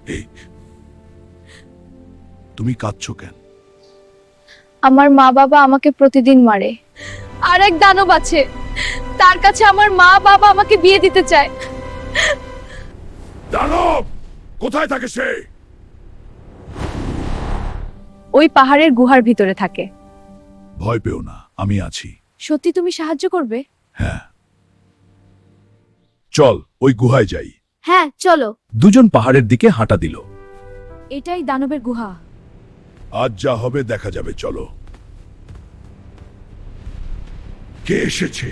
এই, তুমি কাঁদছো কেন? আমার মা বাবা আমাকে প্রতিদিন মারে। আর এক দানব আছে, তার কাছে আমার মা বাবা আমাকে বিয়ে দিতে চায়। দানব কোথায় থাকে সে? ওই পাহাড়ের গুহার ভিতরে থাকে। ভয় পেও না, আমি আছি। সত্যি তুমি সাহায্য করবে? হ্যাঁ, চল ওই গুহায় যাই। হ্যাঁ চলো। দুজন পাহাড়ের দিকে হাঁটা দিল। এটাই দানবের গুহা। আজ যা হবে দেখা যাবে, চলো। কে এসেছে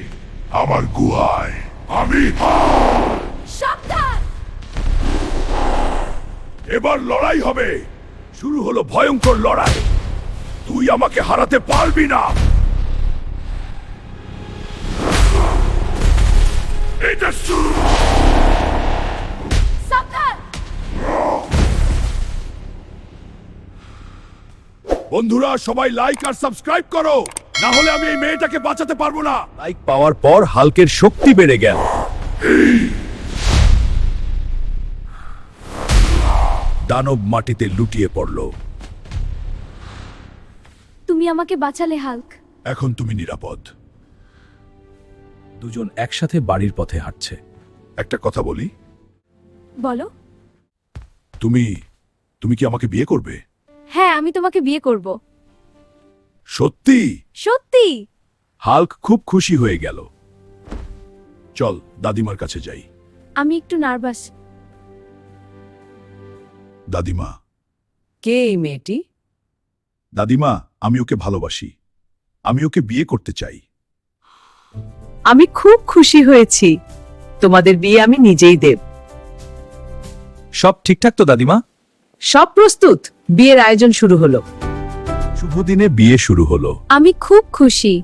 আমার গুহায়? আমি। সাবধান! এবার লড়াই হবে। শুরু হলো ভয়ঙ্কর লড়াই। তুই আমাকে হারাতে পারবি না। এটা শুরু। সাবধান! বন্ধুরা সবাই লাইক আর সাবস্ক্রাইব করো, না হলে আমি এই মেয়েটাকে বাঁচাতে পারবো না। লাইক পাওয়ার পর হাল্কের শক্তি বেড়ে গেল। দানব মাটিতে লুটিয়ে পড়ল। তুমি আমাকে বাঁচালে হাল্ক। এখন তুমি নিরাপদ। দুজন একসাথে বাড়ির পথে হাঁটছে। একটা কথা বলি, বলো। তুমি তুমি কি আমাকে বিয়ে করবে? হ্যাঁ, আমি তোমাকে বিয়ে করব। সত্যি? সত্যি? হাল্ক খুব খুশি হয়ে গেল। চল দাদিমার কাছে যাই। আমি একটু নার্ভাস। দাদিমা। কে এই মেয়েটি? দাদিমা, আমি ওকে ভালোবাসি। আমি ওকে বিয়ে করতে চাই। আমি খুব খুশি হয়েছি। তোমাদের বিয়ে আমি নিজেই দেব। সব ঠিকঠাক তো দাদিমা? সব প্রস্তুত। বিয়ের আয়োজন শুরু হলো। শুভ দিনে বিয়ে শুরু হলো। আমি খুব খুশি।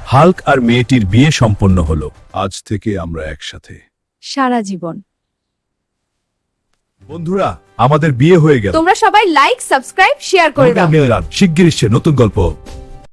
হাল্ক আর মেয়েটির বিয়ে সম্পন্ন হলো। আজ থেকে আমরা একসাথে সারা জীবন। বন্ধুরা, আমাদের বিয়ে হয়ে গেল। তোমরা সবাই লাইক, সাবস্ক্রাইব, শেয়ার করে দাও। শিগগির এসছে নতুন গল্প।